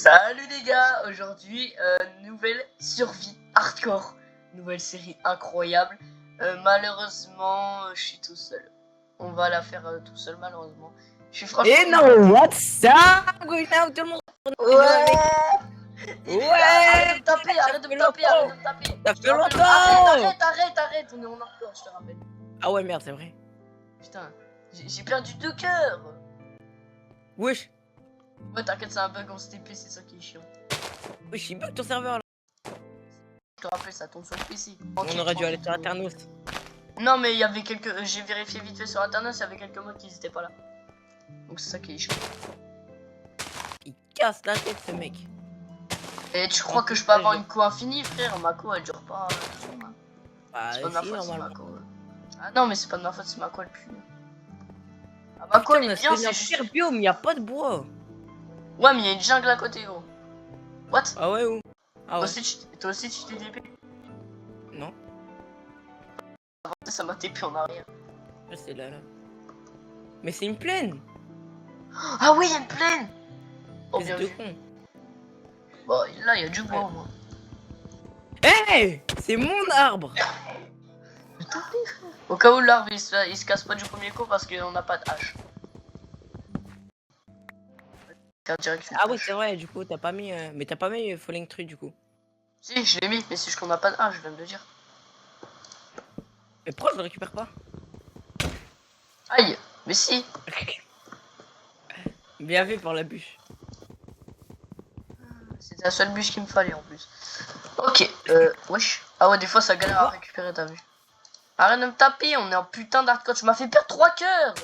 Salut les gars, aujourd'hui nouvelle survie hardcore, nouvelle série incroyable. Malheureusement je suis tout seul. On va la faire tout seul malheureusement. Je suis franchement. Et non, what's up, going now, tout le monde. Ouais. Ouais. Arrête de me taper, arrête de me taper, arrête de me taper. Ça fait longtemps. Arrête, on est en hardcore, je te rappelle. Ah ouais, merde, c'est vrai. Putain, j'ai perdu 2 cœurs. Wesh. Ouais t'inquiète, c'est un bug en STP, c'est ça qui est chiant. Wesh, il bug ton serveur là. Je te rappelle, ça tombe sur le PC. On aurait dû aller sur Aternos. Non mais il y avait quelques... J'ai vérifié vite fait sur internet, il y avait quelques modes qui n'étaient pas là. Donc c'est ça qui est chaud. Il casse la tête ce mec. Et tu crois que je peux avoir une co infinie, frère? Ma co elle dure pas 2 secondes. Hein. Bah, C'est pas de ma si, faute, c'est ma normalement. co. Ah non mais c'est pas de ma faute, c'est ma co elle pue. Ah ma co elle est bien, c'est juste... pire biome, il y a pas de bois. Ouais mais il y a une jungle à côté gros. What? Ah ouais où? Ah ouais. Toi aussi tu t'es TP? Non. Ça m'a TP en arrière. C'est là. Mais c'est une plaine. Ah oui, il y a une plaine. Oh bien de vu. con. Bon là il y a du bois au moins. Hey, c'est mon arbre. Au cas où l'arbre il se casse pas du premier coup parce qu'on n'a pas de hache. Ah oui, c'est vrai, du coup, t'as pas mis... Mais t'as pas mis Falling Tree, du coup. Si, je l'ai mis, mais c'est juste qu'on n'a pas de hache, je viens de le dire. Mais pourquoi je le récupère pas? Aïe, mais si. Bien vu pour la bûche. C'était la seule bûche qu'il me fallait en plus. Ok, wesh. Ah ouais, des fois ça galère à récupérer, t'as vu. Arrête de me taper, on est en putain d'hardcore. Tu m'as fait perdre 3 cœurs.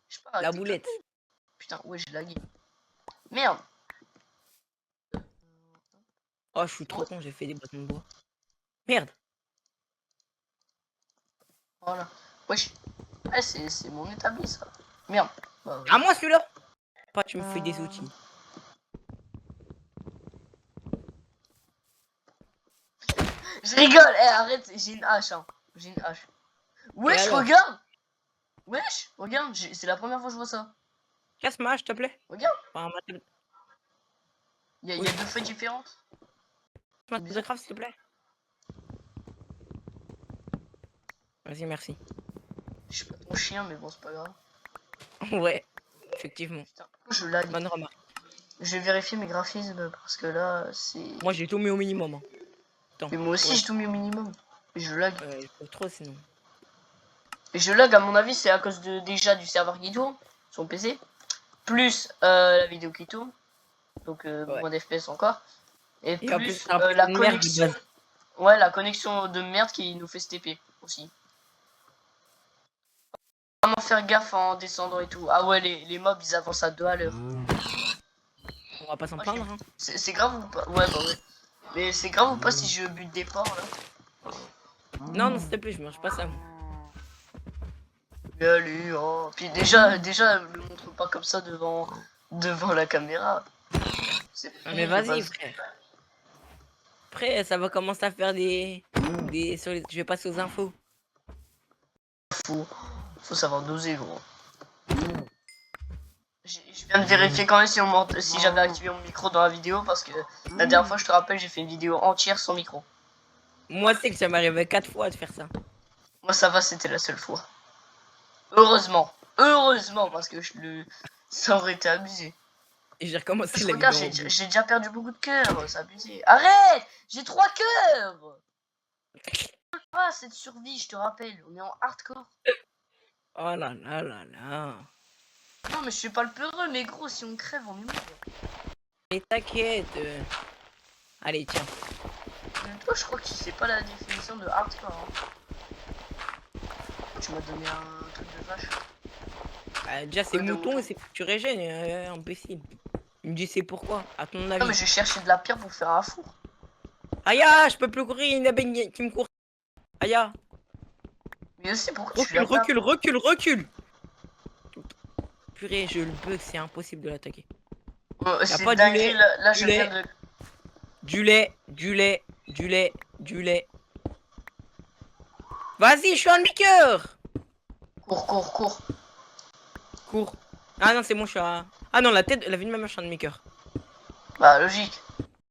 Je sais pas, La boulette. Putain, ouais, j'ai lagué. Merde. Oh, je suis trop con, j'ai fait des bâtons de bois. Merde. Voilà. Wesh. Ah, c'est mon établi ça. Merde. Bah, ouais. À moi celui-là. Pas, tu me fais des outils. Je rigole, arrête, j'ai une hache, hein. J'ai une hache. Wesh, regarde. Wesh, regarde, c'est la première fois que je vois ça. Casse-moi, s'il te plaît. Regarde. Enfin, Il y a 2 feuilles différentes. de craft, s'il te plaît. Vas-y, merci. Je suis pas ton chien, mais bon, c'est pas grave. Ouais, effectivement. Putain, je lag. Bonne remarque. Je vais vérifier mes graphismes parce que là, c'est... Moi, j'ai tout mis au minimum. Hein. Attends. Mais moi aussi, j'ai tout mis au minimum. Et je lag. Trop sinon. Et je lag, à mon avis, c'est à cause de déjà du serveur qui tourne sur mon PC. Plus la vidéo qui tourne. Donc, moins d'FPS encore. Et plus la connexion. Ouais, la connexion de merde qui nous fait se TP aussi. Vraiment faire gaffe en descendant et tout. Ah ouais, les mobs ils avancent à 2 à l'heure. On va pas s'en plaindre. Hein. C'est grave ou pas? Ouais, bah ouais. Mais c'est grave ou pas si je bute des porcs là? Non, non, s'il te plaît, je mange pas ça. Mais allez, oh. Puis déjà, le montre pas comme ça devant la caméra. Mais vas-y, frère. Après, ça va commencer à faire des... Je vais passer aux infos. Faut savoir doser, gros. Je viens de vérifier quand même si j'avais activé mon micro dans la vidéo parce que la dernière fois, je te rappelle, j'ai fait une vidéo entière sans micro. Moi, c'est que ça m'arrivait 4 fois de faire ça. Moi, ça va, c'était la seule fois. Heureusement, parce que ça aurait été abusé. Et j'ai recommencé la vidéo. Regarde, j'ai déjà perdu beaucoup de cœurs, c'est abusé. Arrête, j'ai 3 cœurs. Ah, cette survie, je te rappelle, on est en hardcore. Oh là là là là. Non mais je suis pas le peureux, mais gros, si on crève, on est mort. Mais t'inquiète. Allez, tiens. Toi, je crois que c'est pas la définition de hardcore. Hein. Tu m'as donné un truc de vache. Déjà, c'est mouton et c'est que tu régènes, imbécile. Il me dit c'est pourquoi, à ton avis. Non mais j'ai cherché de la pierre pour faire un four. Aïe, je peux plus courir, une abeille qui me court. Aïe. Mais aussi, pourquoi recule. Purée, je le bug, c'est impossible de l'attaquer. C'est pas du lait. Là, je viens de... Du lait. Vas-y, je suis un liqueur. Cours. Ah non, c'est bon, je suis à... Ah non, la vie de ma mère, je suis un maker. Bah, logique.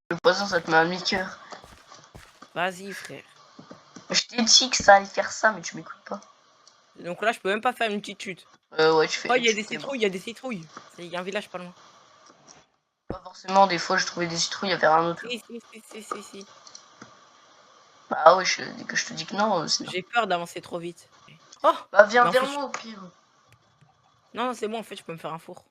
Le poison, ça te met un demi-cœur. Vas-y, frère. Je t'ai dit que ça allait faire ça, mais tu m'écoutes pas. Donc là, je peux même pas faire une petite chute. Ouais, tu fais. Oh, il y a des citrouilles, il y a des citrouilles. Il y a un village pas loin. Pas forcément, des fois, je trouvais des citrouilles vers un autre. Si. Bah, ouais, je te dis que non, c'est non. J'ai peur d'avancer trop vite. Oh! Bah, viens Mais en vers fait, moi au pire. non, c'est bon, en fait, je peux me faire un four.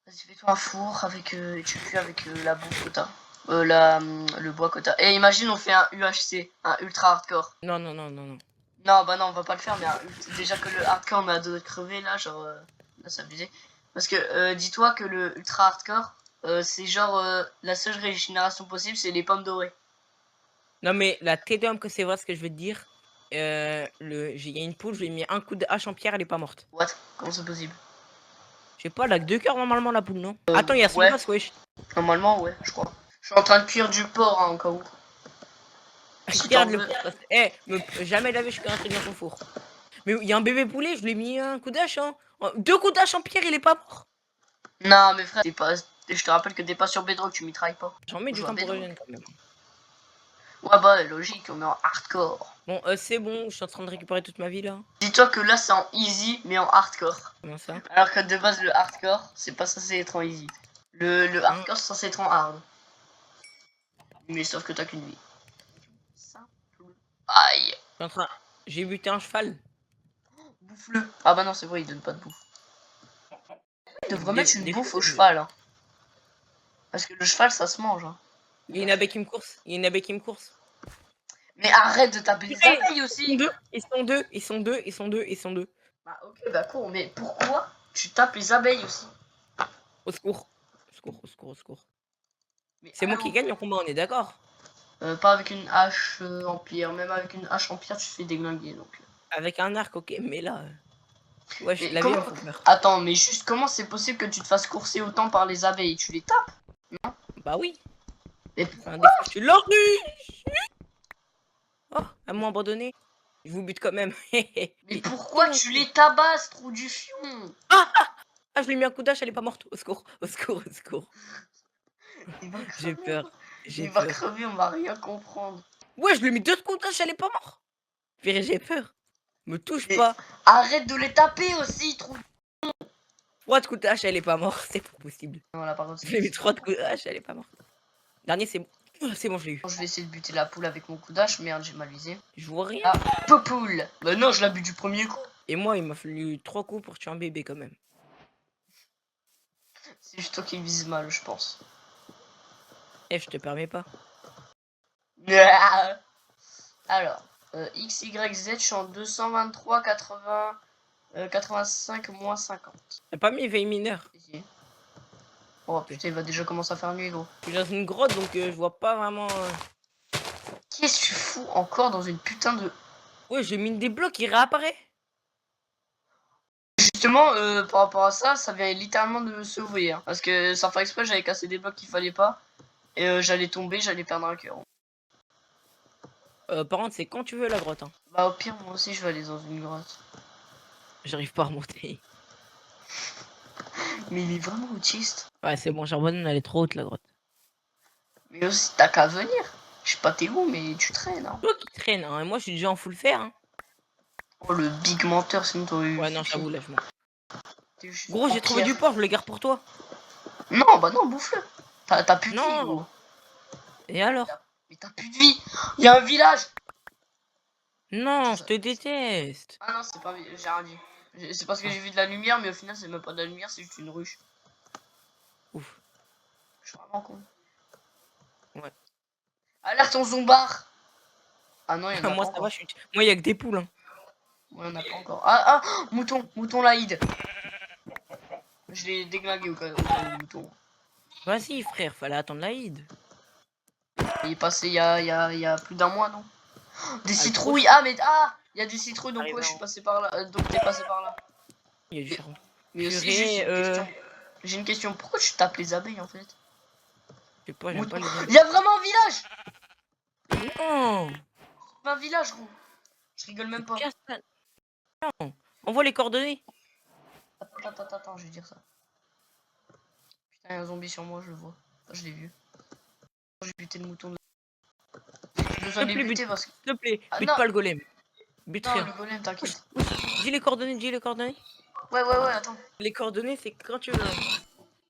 Vas-y, fais-toi un four avec. Et tu cuis avec la bouffe que t'as. Le bois que t'as. Et imagine, on fait un UHC, un ultra hardcore. Non. Non, bah non, on va pas le faire, mais déjà que le hardcore, on a de crever là, genre. Là, c'est abusé. Parce que dis-toi que le ultra hardcore, c'est genre la seule régénération possible, c'est les pommes dorées. Non, mais la tête d'homme que c'est vrai ce que je veux te dire. Il y a une poule, je lui ai mis un coup de hache en pierre, elle est pas morte. What? Comment c'est possible? Je sais pas, elle a que 2 cœurs normalement la poule, non? Attends, il y a son Ouais. gosse, wesh. Normalement, ouais, je crois. Je suis en train de cuire du porc, hein, au cas où. Si Regarde t'en le veux. porc. Eh, jamais lavé, je suis un truc dans son four. Mais il y a un bébé poulet, je lui ai mis un coup d'hache, hein. 2 coups d'hache en pierre, il est pas mort. Non, mais frère, je te rappelle que t'es pas sur Bedrock, tu mitrailles pas. J'en mets On du joue à temps pour Bedrock. revenir quand même. Ouais, bah, logique, on est en hardcore. Bon, c'est bon, je suis en train de récupérer toute ma vie là. Dis-toi que là, c'est en easy, mais en hardcore. Comment ça? Alors que de base, le hardcore, c'est pas censé être en easy. Le Hein? hardcore, c'est censé être en hard. Mais sauf que t'as qu'une vie. Simple. Aïe. J'ai buté un cheval. Bouffe-le. Ah bah non, c'est vrai, il donne pas de bouffe. Il devrait mettre une Des bouffe fois, au cheval. Hein. Parce que le cheval, ça se mange. Hein. il y a une abeille qui me course. Il y a une abeille qui me course. Mais arrête de taper les Putain, abeilles aussi. Ils sont deux. Bah ok, bah cool, mais pourquoi tu tapes les abeilles aussi? Au secours. Au secours. Mais C'est moi allô. qui gagne en combat, on est d'accord? Pas avec une hache en pierre. Même avec une hache en pierre, tu te fais déglinguer. Donc. Avec un arc, ok, mais là. Wesh, Mais la vie comment... me fait peur. Attends, mais juste comment c'est possible que tu te fasses courser autant par les abeilles? Tu les tapes? Bah oui. Mais Enfin, des fois, je suis l'ornu. Oh, à moi abandonné. Je vous bute quand même. Mais pourquoi tu les tabasses, trou du fion? Ah, je lui ai mis un coup d'hache, elle est pas morte. Au secours. Il va J'ai crever. peur. Il va crever, on va rien comprendre. Ouais, je lui ai mis 2 coups d'hache, elle est pas morte. Pire, j'ai peur. Me touche Mais pas. arrête de les taper aussi, trou. 3 coups de hache, elle est pas morte. C'est pas possible. Non, là, par contre, Je lui ai mis 3 coups de hache, elle est pas morte. Dernier, c'est bon. C'est bon, je l'ai eu. je vais essayer de buter la poule avec mon coup d'hache. Merde, j'ai mal visé. Je vois rien. Ah, poule. Bah non, je l'ai bu du premier coup. Et moi, il m'a fallu 3 coups pour tuer un bébé quand même. C'est juste toi qui vise mal, je pense. Eh, je te permets pas. Alors, X, Y, Z, je suis en 223, 80, 85, moins 50. T'as pas mis veille mineur. Ici. Oh putain, il va déjà commencer à faire nuit, gros. Je suis dans une grotte, donc je vois pas vraiment... Qu'est-ce que tu fous encore dans une putain de... Ouais, je mine des blocs, il réapparaît. Justement, par rapport à ça, ça vient littéralement de me sauver. Hein, parce que sans faire exprès, j'avais cassé des blocs qu'il fallait pas. Et j'allais tomber, j'allais perdre un cœur. Par contre, c'est quand tu veux la grotte. Hein. Bah au pire, moi aussi, je vais aller dans une grotte. J'arrive pas à remonter. Mais il est vraiment autiste. Ouais, c'est bon, j'abandonne, elle est trop haute la grotte. Mais aussi, t'as qu'à venir. Je sais pas t'es où, mais tu traînes. Hein. Toi qui traîne, hein, et moi je suis déjà en full fer. Hein. Oh le big menteur, sinon t'aurais eu... Ouais, non, j'avoue, lâche-moi. Gros, j'ai trouvé pierre. du porc, je le garde pour toi. Non, bah non, bouffe-le. T'as plus de Non. vie, gros. Et alors? Mais t'as plus de vie. Il y a un village. Non, je te déteste. Ah non, c'est pas... J'ai rien dit. C'est parce que j'ai vu de la lumière, mais au final, c'est même pas de la lumière, c'est juste une ruche. Ouf. Je suis vraiment con. Ouais. Alerte en zombard. Ah non, il y en a Moi, pas ça encore. va, moi, il y a que des poules. Hein. Ouais, il y en a pas encore. Ah, mouton laïd. Je l'ai déglingué au cas où, mouton. Vas-y, frère, fallait attendre l'Aïd. Il est passé il y a plus d'un mois, non? Des citrouilles. Il y a des citrouilles, donc ouais, je suis passé par là. Donc t'es passé par là. Il y a du charbon. Mais aussi, juste une question. J'ai une question. Pourquoi tu tapes les abeilles en fait? Je sais pas, j'aime pas les abeilles. Il y a vraiment un village. Non. Un village, gros. Je rigole même pas. Non. Envoie les coordonnées. Attends, je vais dire ça. Putain, il y a un zombie sur moi, je le vois. Je l'ai vu. J'ai buté le mouton. J'ai besoin de les buter parce que... S'il te plaît, Ah, bute non. pas le golem. Bute Non, rien. le golem, t'inquiète. Dis les coordonnées, dis les coordonnées. Ouais, attends. Les coordonnées, c'est quand tu veux.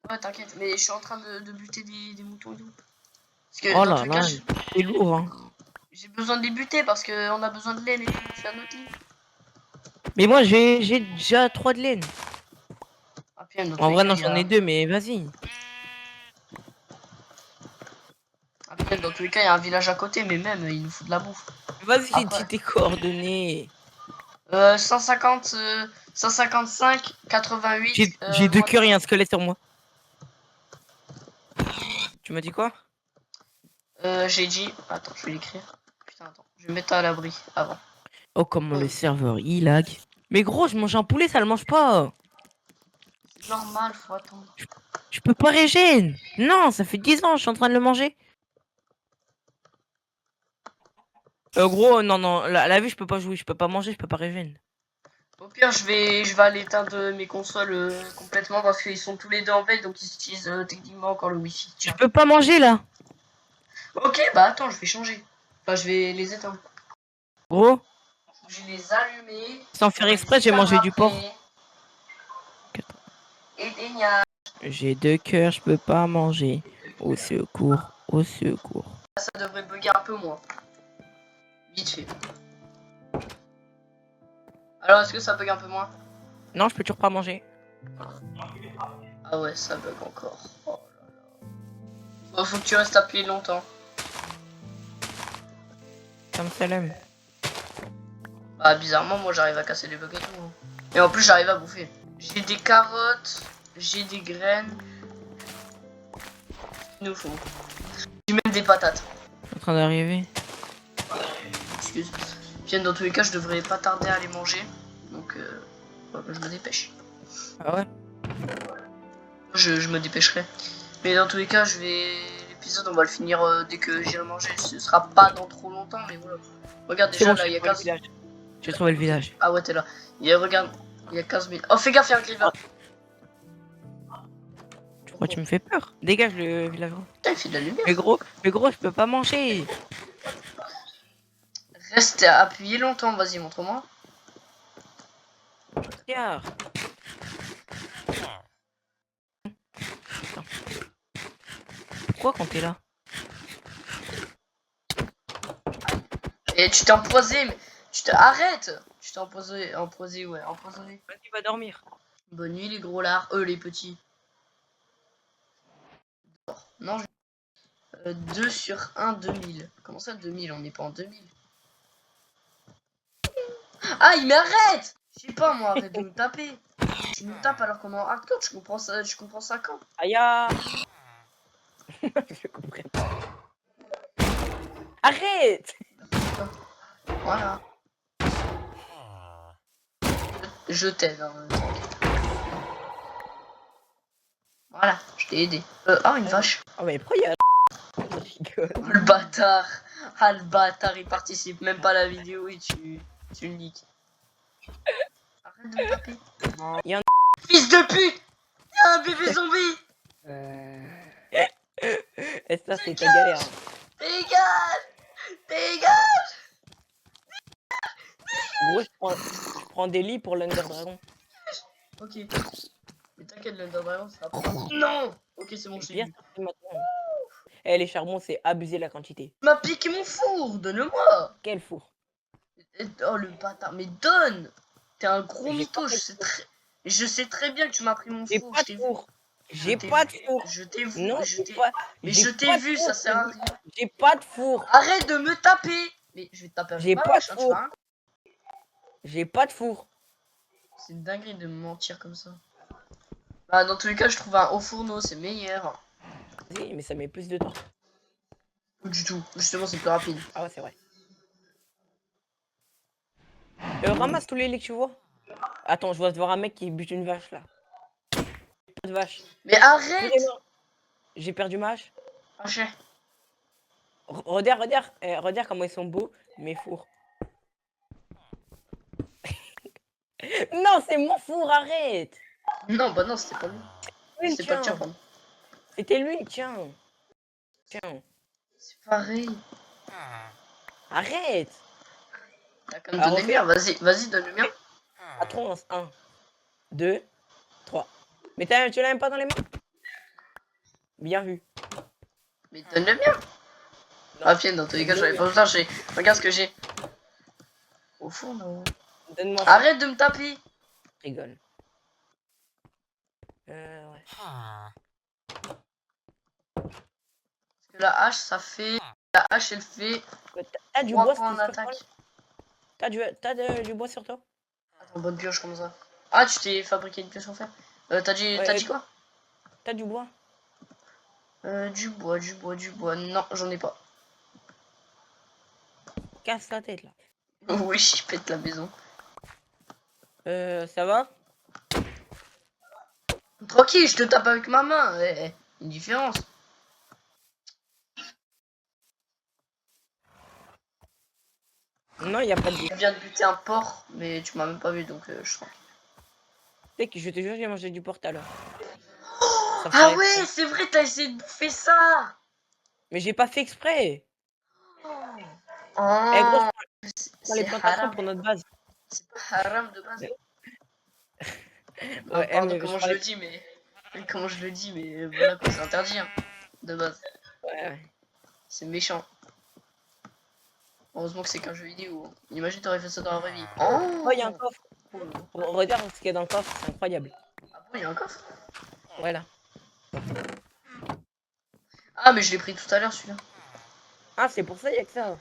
Ouais, t'inquiète, mais je suis en train de buter des moutons et tout. Parce que Oh dans là tous les là, cas, c'est lourd, hein. j'ai besoin de les buter parce qu'on a besoin de laine et tout. C'est un autre lit. Mais moi, j'ai déjà 3 de laine. Ah, puis, dans tous En les vrai, cas, non, j'en ai 2, mais vas-y. Ah, puis, dans tous les cas, il y a un village à côté, mais même, il nous faut de la bouffe. Vas-y, Après. dis tes coordonnées. 150, 155, 88. J'ai 2 cœurs et un squelette sur moi. Tu m'as dit quoi? J'ai dit... Attends, je vais l'écrire. Putain, attends. Je vais mettre à l'abri avant. Oh, comment le serveur, il lag. Mais gros, je mange un poulet, ça le mange pas. C'est normal, faut attendre. Je peux pas régène. Non, ça fait 10 ans, je suis en train de le manger. Gros, non, la vie, je peux pas jouer, je peux pas manger, je peux pas régène. Au pire, je vais aller éteindre mes consoles complètement parce qu'ils sont tous les deux en veille, donc ils utilisent techniquement encore le wifi. Je peux pas manger là. Ok, bah attends, je vais changer. Enfin, je vais les éteindre. Gros, Je vais les allumer. sans faire exprès, j'ai mangé du porc. Et des gnacs. J'ai 2 cœurs, je peux pas manger. Au secours, au secours. Ça devrait bugger un peu moins. Vite fait. Alors, est-ce que ça bug un peu moins? Non, je peux toujours pas manger. Ah ouais, ça bug encore. Oh là là. Bon, faut que tu restes appuyé longtemps. Comme Salem. Bah, bizarrement, moi j'arrive à casser les bugs et tout. Hein. Et en plus, j'arrive à bouffer. J'ai des carottes, j'ai des graines. Il nous faut. J'ai même des patates. Je suis en train d'arriver. Excuse. Puis dans tous les cas, je devrais pas tarder à les manger. Donc, je me dépêche. Ah ouais? Je me dépêcherai. Mais dans tous les cas, l'épisode, on va le finir dès que j'irai manger. Ce sera pas dans trop longtemps, mais voilà. Regarde, déjà Bon, là, il y a 15. J'ai trouvé le village. Ah ouais, t'es là. Regarde, il y a 15 000. Oh, fais gaffe, il y a un Griver. Pourquoi tu me fais peur? Dégage le village. Putain, il fait de la lumière. Mais gros, je peux pas manger. Reste appuyé longtemps, vas-y, montre-moi. Regarde. Pourquoi quand t'es là? Et tu t'es empoisé, mais arrête. Tu t'es empoisé, ouais, empoisonné. Vas-y, va dormir. Bonne nuit les gros lards, les petits. Non, 2 sur 1, 2000. Comment ça 2000? On n'est pas en 2000. Ah, il m'arrête. Je sais pas moi, arrête de me taper. Tu me tapes alors qu'on est en hardcore, je comprends ça quand? Aïe. Je comprends pas. Arrête. Voilà. Je t'aide. Hein. Voilà, je t'ai aidé. Ah, une vache. Oh mais pourquoi il y a... Le bâtard. Ah, le bâtard, il participe même pas à la vidéo et tu le niques. Arrête de me taper. Il y a un... Fils de pute. Il y a un bébé zombie. Et ça, c'est ta galère. Dégage. Gros, je prends des lits pour l'Under Dragon. Ok. Mais t'inquiète, l'Under Dragon sera pas... Non. Ok, c'est bon, je l'ai vu. Eh, les charbons, c'est abuser la quantité. Tu m'as piqué mon four, donne-le-moi. Quel four? Oh, le bâtard, mais donne. T'es un gros mytho, je sais très bien que tu m'as pris mon J'ai four. pas de four. J'ai pas de four. Je t'ai vu. Non, Mais je t'ai vu, ça sert à rien. J'ai pas de four. Arrête de me taper. Mais je vais te taper avec ma vache, hein, tu vois. J'ai pas de four. C'est une dinguerie de me mentir comme ça. Bah, dans tous les cas, je trouve un haut fourneau, c'est meilleur. Oui, mais ça met plus de temps. Ou du tout, justement, c'est plus rapide. Ah ouais, c'est vrai. Ramasse tous les laits que tu vois. Attends, je vois voir un mec qui bute une vache là. Pas de vache. Mais arrête. J'ai perdu ma hache. Haché. Regarde, regarde comment ils sont beaux, mes fours. Non, c'est mon four, arrête. Non, bah non, c'était pas lui. Oui, C'était pas le tien, pardon. C'était lui, tiens. Tiens. C'est pareil. Arrête. T'as qu'à me donner le mien. Vas-y, donne le mien. À 3, 1, 2, 3. Mais tu l'as même pas dans les mains. Bien vu. Mais donne le mien. Ah, viens, dans tous les cas, j'avais pas besoin. Regarde ce que j'ai. Au fond, non. Donne-moi ça. Arrête de me taper. Rigole. Ouais. Parce que la hache, ça fait. La hache, elle fait. T'as du 3 bois points en sur toi? attaque. T'as du bois sur toi? Attends, bonne pioche comme ça. Ah, tu t'es fabriqué une pioche en fer. T'as dit quoi? T'as du bois? Du bois. Non, j'en ai pas. Casse la tête là. Oui, je pète la maison. Ça va? Tranquille, je te tape avec ma main. Une différence. Non, y a pas de. Je viens de buter un porc, mais tu m'as même pas vu, donc je sens. Tu sais que je te jure, j'ai mangé du porc tout à l'heure. Ah ouais, c'est vrai, t'as essayé de bouffer ça. Mais j'ai pas fait exprès. Oh, Eh gros, on les c'est plantations haram. pour notre base. C'est pas haram de base. Ah, Ouais, pardon, mais comment je le dis, mais voilà quoi, c'est interdit hein, de base. Ouais. C'est méchant. Heureusement que c'est qu'un jeu vidéo. Imagine t'aurais fait ça dans la vraie vie. Oh, il y a un coffre. Regarde ce qu'il y a dans le coffre, c'est incroyable. Ah bon, il y a un coffre? Voilà. Ah, mais je l'ai pris tout à l'heure celui-là. Ah, c'est pour ça, il y a que ça.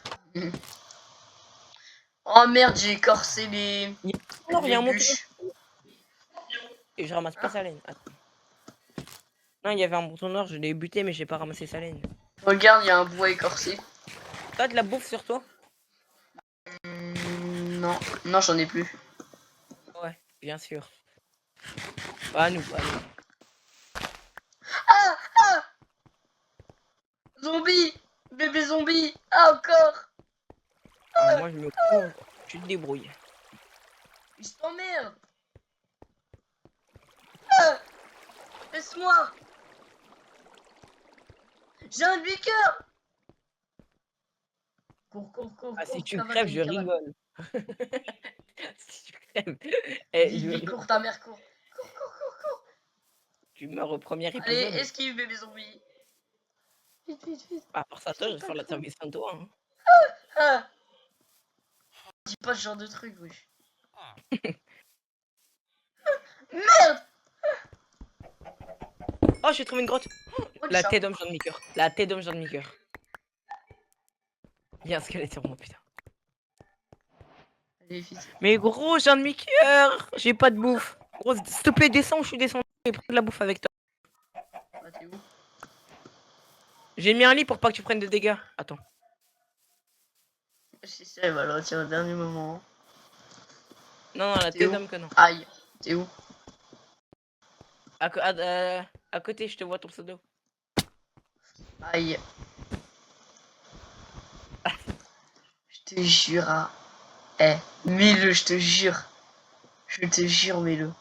Oh merde, j'ai écorcé les bûches. Et je ramasse pas sa laine. Attends. Non, il y avait un bouton noir, je l'ai buté, mais j'ai pas ramassé sa laine. Regarde, il y a un bois écorcé. T'as de la bouffe sur toi? Non, non, j'en ai plus. Ouais, bien sûr. Ah, nous. Ah, ah, zombie, bébé zombie. Ah, encore. Moi, je me prends. Tu te débrouilles. Il s'emmerde. Ah, laisse-moi. J'ai un demi-cœur. Cours, Ah, si tu cavale, crèves, je zombie, cavale. rigole. Si tu crèves. Vite, cours ta mère, cours. Cours. Tu meurs au premier épisode. Allez, esquive, bébé zombie. Vite. À part ça, toi, je vais faire la service sans toi. Hein. Ah. Dis pas ce genre de truc, oui. Merde. Oh, j'ai trouvé une grotte. Oh, La tête d'homme, j'en demi-cœur. La tête d'homme, j'en demi-cœur. Il y a un squelette sur moi, putain. Allez, vite. Mais gros, j'ai un demi-cœur. J'ai pas de bouffe. Gros, s'il te plaît, descends, je suis descendu. J'ai pris de la bouffe avec toi. Bah, t'es où? J'ai mis un lit pour pas que tu prennes de dégâts. Attends. Si, elle va le retirer au dernier moment. Non, la tête d'homme que non. Aïe, t'es où? À côté, je te vois ton pseudo. Aïe. Je te jure. Hein. Mets-le, je te jure. Je te jure, mets-le.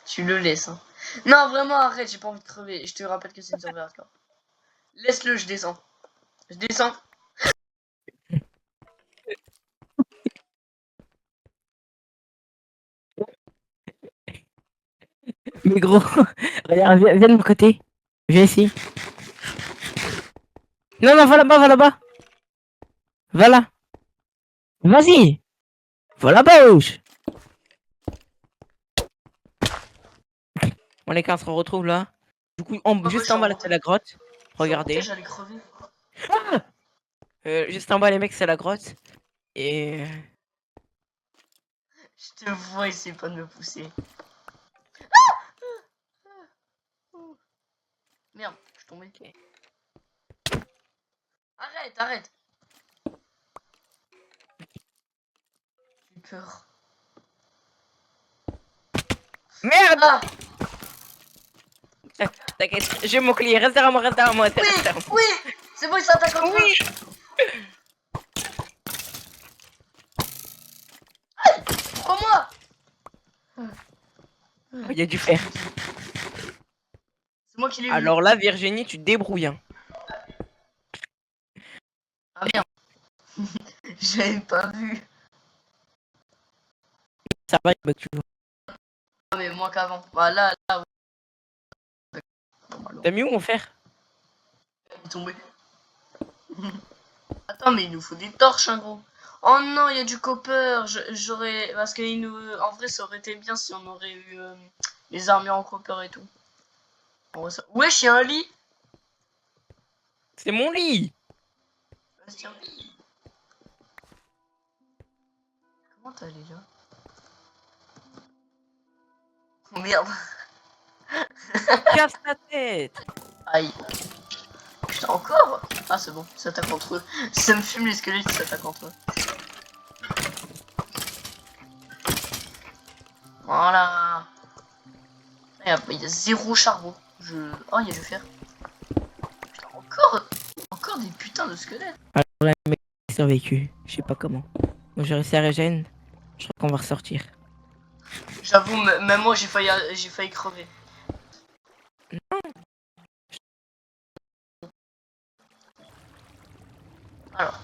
Tu le laisses. Hein. Non, vraiment, arrête, j'ai pas envie de crever. Je te rappelle que c'est une survie hardcore. Laisse-le, je descends. Je descends. Mais gros, regarde, viens de mon côté. Viens ici. Non, va là-bas. Va là. Vas-y. Va là-bas, wesh. Bon, les gars, on se retrouve là. Du coup, juste en bas, là, c'est la grotte. Regardez. J'allais crever. Juste en bas, les mecs, c'est la grotte. Et... Je te vois, essayer pas de me pousser. Merde, je suis tombé. Okay. Arrête. J'ai peur. Merde. Ah. T'inquiète, j'ai mon clé. Reste derrière moi. Oui, c'est bon, il s'attaque en Oui. Aïe, prends-moi. Il y a du fer. C'est moi qui l'ai vu. Alors là, Virginie, tu te débrouilles. Hein. Ah merde. J'avais pas vu. Ça va, il bug toujours. Ah mais moins qu'avant. Bah là, ouais. Bon, bah, T'as mis où mon fer? il est tombé. Attends, mais il nous faut des torches, hein, gros. Oh non, il y a du copper. J'aurais... Parce que en vrai, ça aurait été bien si on aurait eu les armures en copper et tout. Wesh, il y a un lit. C'est mon lit. Bastien. Comment t'es allé là? Oh merde. Casse ta tête. Aïe. Putain, encore? Ah, c'est bon, ça attaque entre eux. Si ça me fume les squelettes, ça attaque entre eux. Voilà. Il y a zéro charbon. Oh, il y a du fer. Putain, encore des putains de squelettes. Alors là, le mec a survécu. Je sais pas comment. Moi, j'ai réussi à régène. Je crois qu'on va ressortir. J'avoue, même moi, j'ai failli crever. Alors.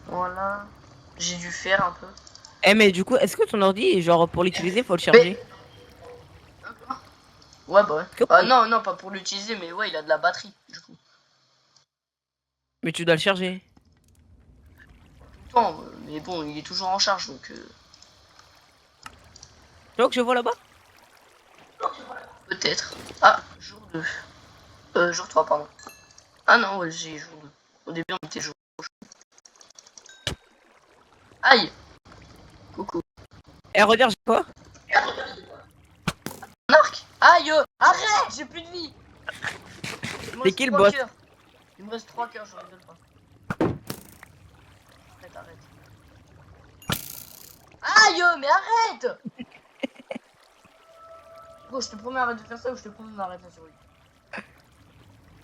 Voilà. J'ai dû faire un peu. Eh, mais du coup, est-ce que ton ordi, genre, pour l'utiliser, faut le charger? Ouais, bah ouais. Ah non, non, pas pour l'utiliser, mais ouais, il a de la batterie, du coup. Mais tu dois le charger. Tout le temps, mais bon, il est toujours en charge, donc... Tu vois que je vois là-bas? Peut-être. Ah, jour 2. Jour 3, pardon. Ah non, ouais, j'ai jour 2. Au début, on était jour. Aïe. Coucou. Eh, regarde, j'ai quoi? Un arc. Aïe. Arrête, j'ai plus de vie. C'est qui le boss? Il me reste 3 cœurs, je rigole pas. Arrête. Aïe, mais arrête. Bon, je te promets, arrête de faire ça ou je te promets d'arrêter la survie.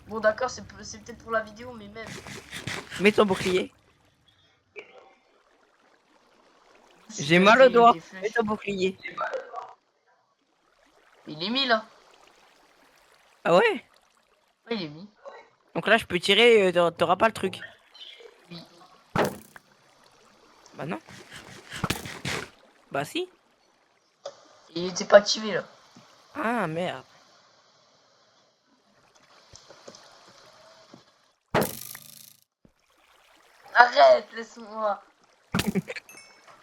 Bon, d'accord, c'est peut-être pour la vidéo, mais même. Mets ton bouclier. J'ai mal au doigt. Mets ton bouclier. Il est mis là. Ah ouais? Ouais, il est mis. Donc là, je peux tirer, t'auras pas le truc. Oui. Bah non. Bah si. Il était pas activé là. Ah merde. Arrête, laisse-moi.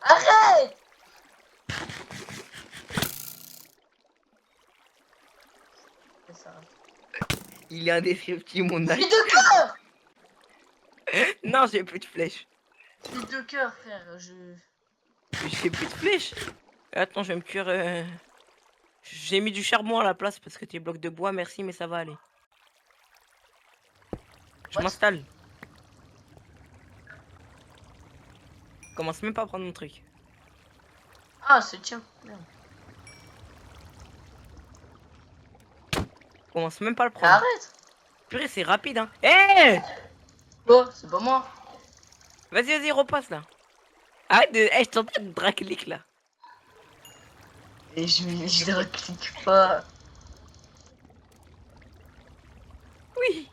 Arrête. Il est indescriptible, mon âge. J'ai 2 cœurs. Non, j'ai plus de flèches. J'ai 2 cœurs, frère. J'ai plus de flèches. Attends, je vais me cuire. J'ai mis du charbon à la place parce que tes blocs de bois, merci, mais ça va aller. Je m'installe. Commence même pas à prendre mon truc. Ah, c'est tiens. Merde. Commence même pas à le prendre. Arrête. Purée, c'est rapide, hein. Eh Oh, c'est pas moi. Vas-y, repasse là. Arrête de. Eh, je t'entends de draclic là. Et je ne clique pas. Oui.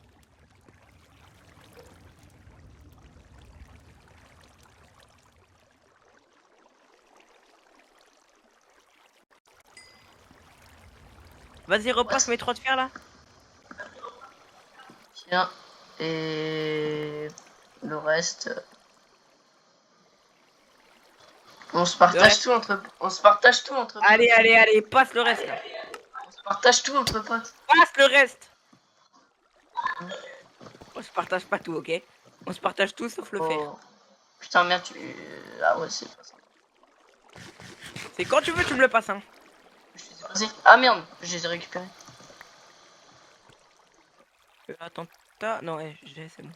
Vas-y, repasse mes 3 de fer là. Tiens. Et le reste. On se partage tout entre. On se partage tout entre. Allez, passe le reste là. On se partage tout entre potes. Passe le reste. On se partage pas tout, ok? On se partage tout sauf le fer. Putain, merde, Ah ouais, c'est pas ça. C'est quand tu veux, tu me le passes, hein. Ah merde, je les ai récupérés. Attends, non, c'est bon.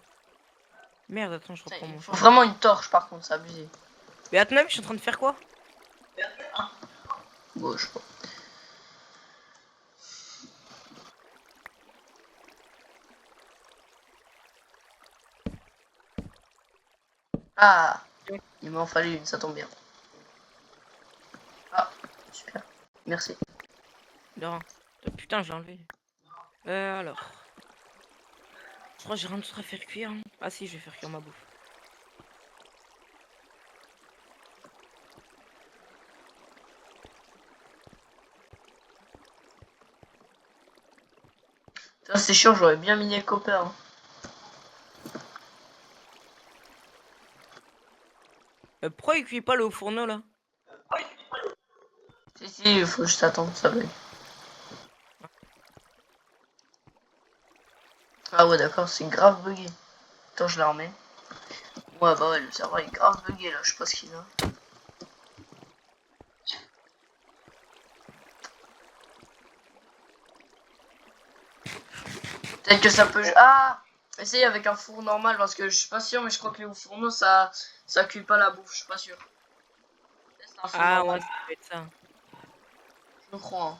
Merde, attends, je reprends mon. Faut vraiment une torche par contre, c'est abusé. Mais à ton avis, je suis en train de faire quoi? Bon, je sais pas. Ah, il m'en fallait une, ça tombe bien. Ah, super. Merci. De rien. Putain, j'ai enlevé. Alors. Je crois que j'ai rien d'autre à faire cuire. Hein. Ah si, je vais faire cuire ma bouffe. Ça c'est chiant, j'aurais bien miné le copper. Hein. Pourquoi il cuit pas le haut fourneau là? Si, il faut juste attendre, ça bug. Ah ouais, d'accord, c'est grave bugué. Attends, je la remets. Ouais, bah ouais, le serveur est grave bugué là, je sais pas ce qu'il a. Peut-être que ça peut... Ah! Essaye avec un four normal parce que je suis pas sûr, mais je crois que les fourneaux ça cuit pas la bouffe, je suis pas sûr. C'est un four Ah normal. ouais, ça peut être ça. Je crois. Hein.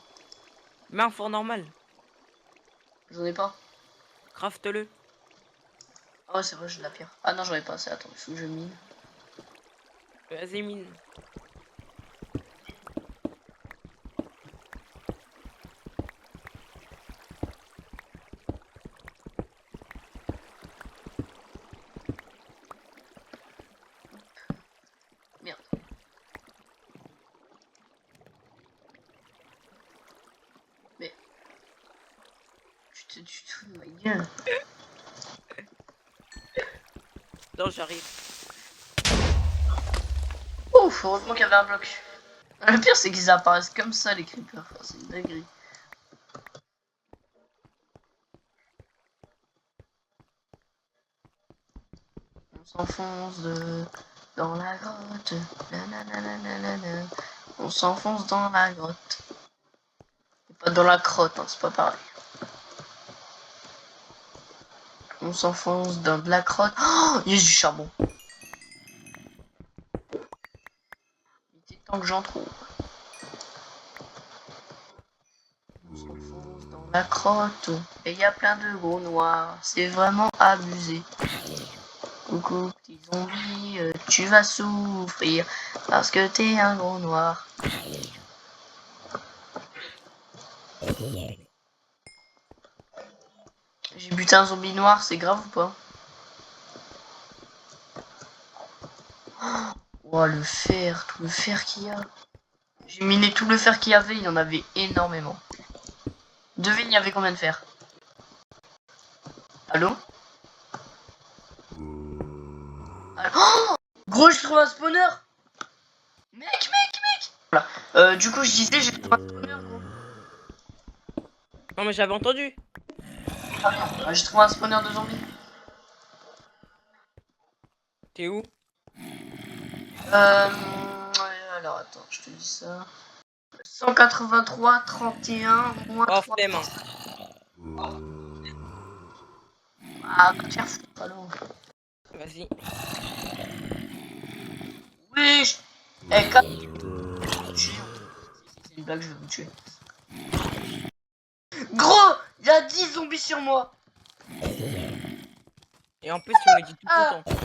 Mais un four normal. J'en ai pas. Craft-le. Ah ouais, c'est vrai, j'ai de la pierre. Ah non, j'en ai pas assez. Attends, il faut que je mine. Vas-y, mine. Merde. Mais... Tu te fous de ma gueule. Non, j'arrive. Ouf, heureusement qu'il y avait un bloc. Le pire, c'est qu'ils apparaissent comme ça, les creepers. Enfin, c'est une dinguerie. On s'enfonce dans la grotte. Nananananana. On s'enfonce dans la grotte. Et pas dans la crotte, hein, c'est pas pareil. On s'enfonce dans de la crotte. Oh, il y a du charbon. Il était temps que j'en trouve. On s'enfonce dans la crotte. Et il y a plein de gros noirs. C'est vraiment abusé. Coucou petit zombie, tu vas souffrir parce que t'es un gros noir. J'ai buté un zombie noir, c'est grave ou pas? Oh le fer, tout le fer qu'il y a. J'ai miné tout le fer qu'il y avait, il y en avait énormément. Devine, il y avait combien de fer? Allô? Allô? Oh, gros, j'ai trouvé un spawner. Mec. Voilà. Du coup, je disais, j'ai trouvé un spawner, gros. Non, mais j'avais entendu. Ah, j'ai trouvé un spawner de zombies. T'es où? Alors attends, je te dis ça. 183, 31, moins Oh, 3. flemme. Ah, va te faire foutre, allô. Vas-y. Oui, c'est une blague, je vais vous tuer. Gros, il y a 10 zombies sur moi. Et en plus, tu me dis tout Ah. content.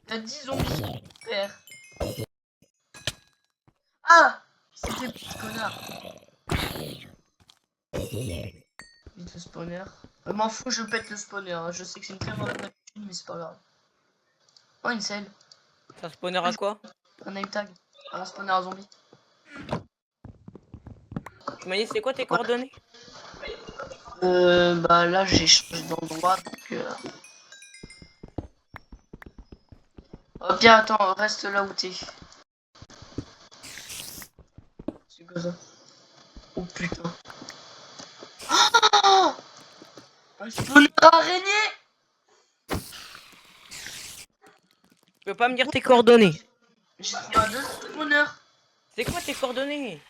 Il y a 10 zombies. Père. Ah, c'était le petit connard. Vite le spawner. M'en fous, je pète le spawner. Hein. Je sais que c'est une très mauvaise habitude, mais c'est pas grave. Oh, une selle. Ça spawner à quoi? Un name tag. Un spawner à zombie. Tu m'as dit, c'est quoi tes coordonnées? Bah là, j'ai changé d'endroit, donc... Oh, bien, attends, reste là où t'es. C'est quoi ça? Oh putain. Oh, un spawner araignée. Tu peux pas me dire tes coordonnées? J'ai trouvé un deux spawners. C'est quoi tes coordonnées?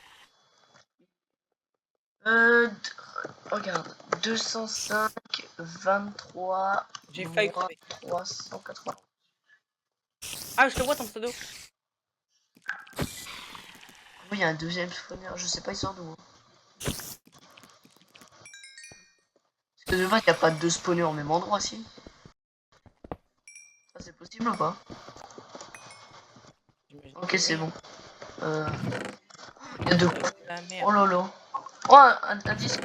Regarde. 205, 23, J'ai failli moins crever. 380. Ah, je te vois ton pseudo. Oui, il y a un deuxième spawner, je sais pas, il sort d'où. Hein. De fait, y a pas de spawner au même endroit, si. Ça, c'est possible ou pas? Ok, c'est bon. Y a deux. Oh lolo. Oh, un disque.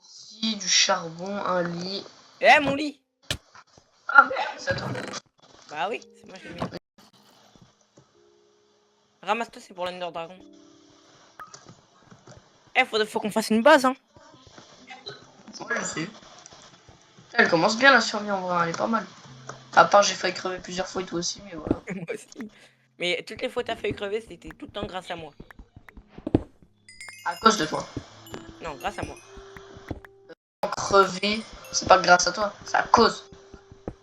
Ici, du charbon, un lit. Eh, mon lit! Ah merde, c'est à toi. Bah oui, c'est moi j'ai mis. Ramasse-toi, c'est pour l'Ender Dragon. Eh, faut qu'on fasse une base, hein. Ouais, je sais. Elle commence bien la survie en vrai, elle est pas mal. À part j'ai failli crever plusieurs fois et toi aussi, mais voilà. Moi aussi. Mais toutes les fois que t'as fait crever, c'était tout le temps grâce à moi. À cause de toi. Non, grâce à moi. Crever, c'est pas grâce à toi, c'est à cause.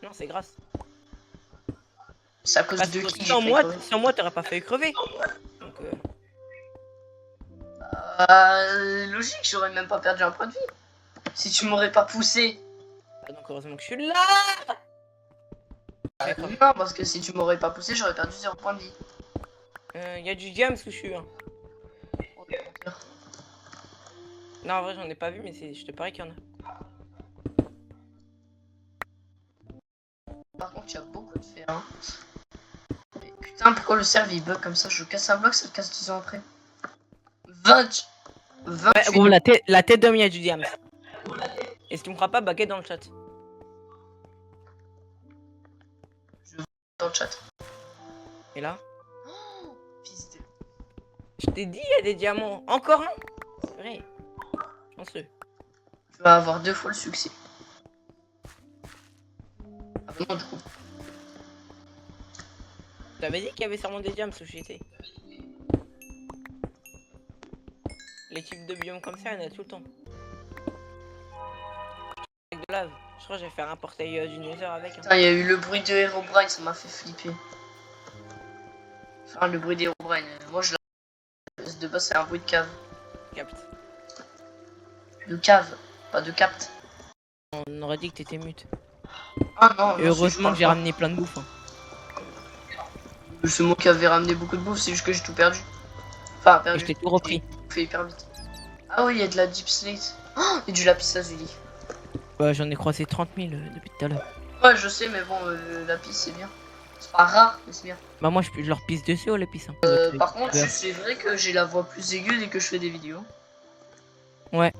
Non, c'est grâce. C'est à cause Parce de que qui j'ai failli crever. sans moi, t'aurais pas fait crever. Donc, logique, j'aurais même pas perdu un point de vie. Si tu m'aurais pas poussé. ah, donc heureusement que je suis là. Non, parce que si tu m'aurais pas poussé, j'aurais perdu 0 point de vie. Y a du diams que je suis. Hein. Non, en vrai, j'en ai pas vu, mais je te parie qu'il y en a. Par contre, il y a beaucoup de fer. Hein. Et putain, pourquoi le serve il bug comme ça? Je casse un bloc, ça le casse 10 ans après. 20. Ouais, gros, la tête d'homme, il y a du diams. Et si tu me feras pas, baguette dans le chat. Je vois dans le chat. Et là? Oh, fils de... Je t'ai dit, il y a des diamants. Encore un? C'est vrai. Chanceux. Tu vas avoir 2 fois le succès. Ah non, du coup. T'avais dit qu'il y avait sûrement des diams où j'étais. Les types de biomes comme ça, il y en a tout le temps. Avec de lave. Je crois que je vais faire un portail du Nether avec. Hein. Putain, il y a eu le bruit de Herobrine, ça m'a fait flipper. Enfin, le bruit d'Herobrine. Moi, je l'ai. De base, c'est un bruit de cave. Capte. De cave, pas de capte. On aurait dit que t'étais mute. Ah non, et heureusement que j'ai ramené plein de bouffe. Hein. C'est moi qui avait ramené beaucoup de bouffe, c'est juste que j'ai tout perdu. Enfin, perdu. Et je t'ai tout repris. Fait hyper vite. Ah oui, il y a de la deep slate. Oh, et du lapis lazuli. Ouais, j'en ai croisé 30 000 depuis tout à l'heure. Ouais, je sais, mais bon, le lapis c'est bien. C'est pas rare, mais c'est bien. Bah, moi, je leur pisse dessus au lapis. Hein. Par contre, c'est vrai que j'ai la voix plus aiguë dès que je fais des vidéos. Ouais.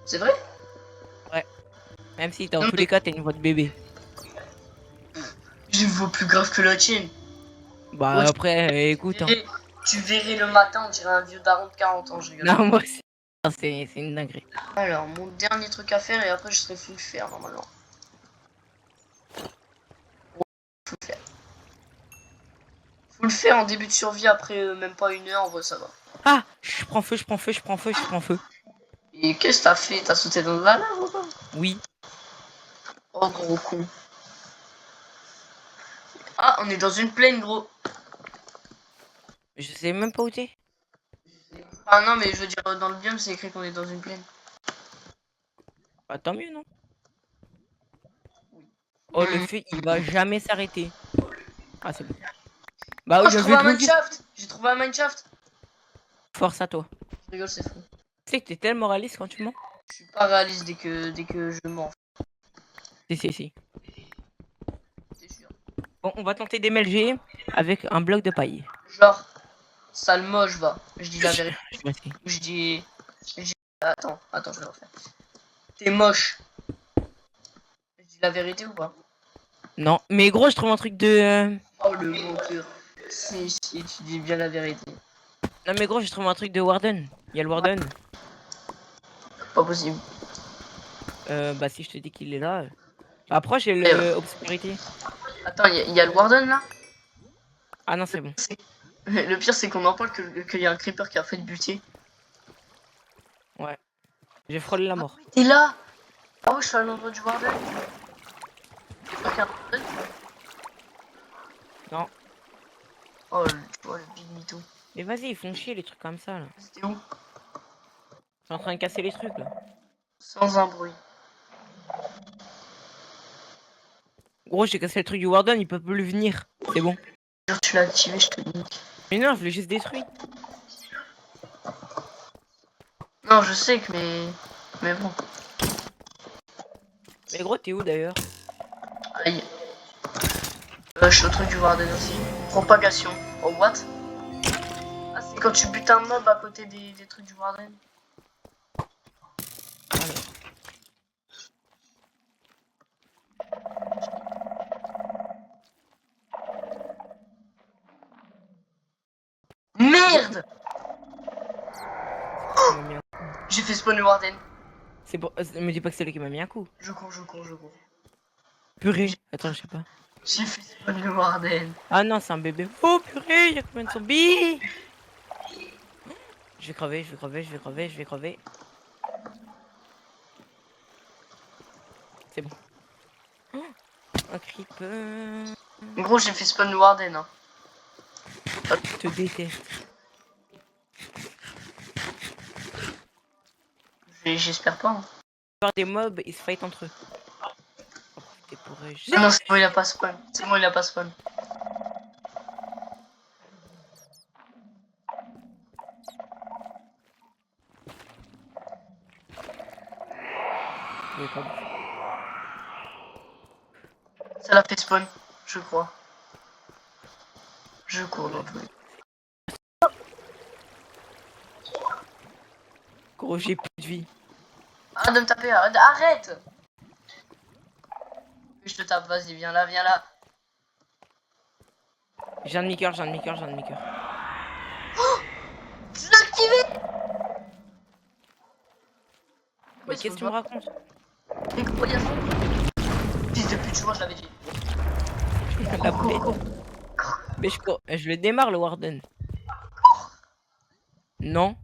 C'est vrai? Ouais. Même si dans tous les cas, t'as une voix de bébé. J'ai une voix plus grave que la tienne. Bah, ouais, après, écoute. Tu verrais le matin, on dirait un vieux daron de 40 ans, je rigole. Non, moi aussi. C'est une dinguerie. Alors, mon dernier truc à faire et après je serai full fer normalement. Full fer. Full fer en début de survie après même pas 1 heure, en vrai ça va. Ah, je prends feu, je prends feu, je prends feu, je prends feu. Et qu'est-ce que t'as fait? T'as sauté dans la lave ou pas? Oui. Oh gros con. Ah, on est dans une plaine gros. Je sais même pas où t'es. Ah non, mais je veux dire, dans le biome, c'est écrit qu'on est dans une plaine. Bah, tant mieux, non? Oh, le feu, il va jamais s'arrêter. Ah, c'est bon. Bah, oh, j'ai trouvé un mineshaft. J'ai trouvé un mineshaft. Force à toi. Je rigole, c'est fou. Tu sais que t'es tellement réaliste quand tu mens. Je suis pas réaliste dès que je mens. Si. C'est sûr. Bon, on va tenter d'MLG avec un bloc de paille. Genre, sale moche, va. Je dis la vérité. Je dis... Attends, je vais le refaire. T'es moche. Je dis la vérité ou pas? Non, mais gros, je trouve un truc de... Oh, le menteur. Si, tu dis bien la vérité. Non, mais gros, je trouve un truc de Warden. Il y a le Warden. Pas possible. Bah, si je te dis qu'il est là... Approche, j'ai le obscurité. Attends, il y a le Warden là? Ah non, c'est bon. Le pire, c'est qu'on en parle qu'il y a un creeper qui a fait de buter. Ouais. J'ai frôlé la mort. T'es là? Ah ouais, je suis à l'endroit du Warden. Non. Oh, tu vois, le big mytho. Mais vas-y, ils font chier les trucs comme ça là. C'était où? T'es en train de casser les trucs là. Sans un bruit. Gros, j'ai cassé le truc du Warden, il peut plus venir. C'est bon. Tu l'as activé, je te nique. Mais non, je l'ai juste détruit. Non, je sais que mais bon. Mais gros, t'es où d'ailleurs? Aïe. Je suis au truc du Warden aussi. Propagation. Oh, what? Ah, c'est quand tu butes un mob à côté des trucs du Warden. Merde! J'ai fait spawn le Warden. C'est pour... Me dis pas que c'est lui qui m'a mis un coup. Je cours. Purée. Attends, je sais pas. J'ai fait spawn le Warden. Ah non, c'est un bébé. Oh purée, y'a combien de zombies? Je vais crever. C'est bon. Oh, un creeper. Gros, j'ai fait spawn le Warden. Hein. Je te déteste. J'espère pas. Hein. Des mobs, ils se fight entre eux. Oh, ah non, c'est bon, il a pas spawn. Ça l'a fait spawn, je crois. Je cours dans tous les... Gros, j'ai plus de vie. Arrête de me taper, arrête! Je te tape, vas-y, viens là. J'ai un demi-cœur. Oh, tu l'as activé! Mais qu'est-ce que tu me racontes? Mais gros, y'a son... Fils de pute, je vois, je l'avais dit. Cours. Mais je le démarre le Warden. Non.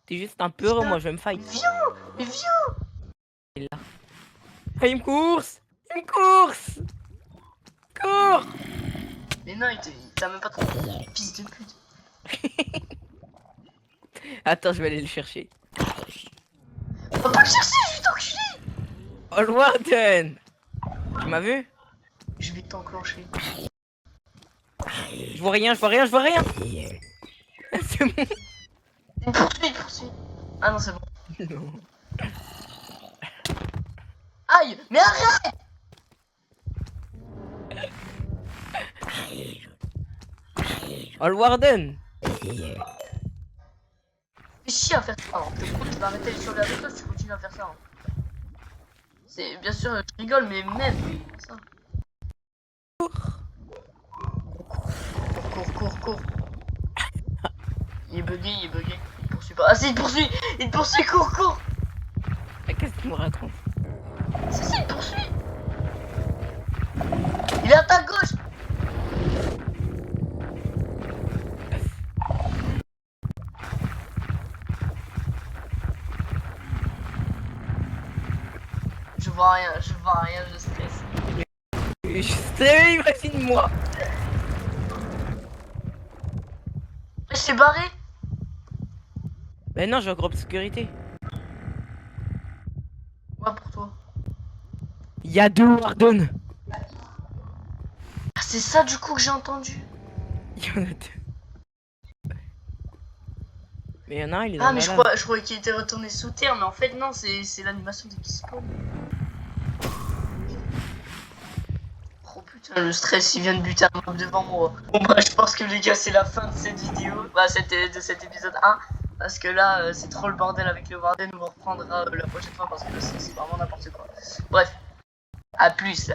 T'es juste un peu heureux, moi je vais me fight. Mais viens! Il est là. Ah, il me course! Cours! Mais non, il t'a même pas trop... Fils de pute. Attends, je vais aller le chercher. On va pas le chercher, je vais t'enculer! Oh le Warden! Tu m'as vu? Je vais t'enclencher. Je vois rien. C'est bon. Une poursuite. Ah non, c'est bon. Non. Aïe! Mais arrête! Oh le Warden! Fais chier à faire ça. Hein. Tu vas arrêter sur les avec toi si tu continues à faire ça. Hein. C'est bien sûr, je rigole, mais même ça. Cours. Il est bugué. Il poursuit pas. Ah si, il te poursuit, cours. Qu'est-ce que tu me racontes? Si, il te poursuit. Il est à ta gauche. Je vois rien, je stresse. Je stresse, imagine-moi! Je t'ai barré. Mais non, j'ai encore obscurité. Ouais, pour toi. Il y a deux Warden! Ah, c'est ça du coup que j'ai entendu. Il y en a deux. Mais il y en a un, il est dans Ah, mais la je lave. crois qu'il était retourné sous terre, mais en fait, non, c'est l'animation des qui spawn. Oh putain, le stress, il vient de buter un mob devant moi. Bon, bah, je pense que les gars, c'est la fin de cette vidéo. Bah, de cet épisode 1. Parce que là, c'est trop le bordel avec le Warden. On reprendra la prochaine fois parce que c'est vraiment n'importe quoi. Bref, à plus.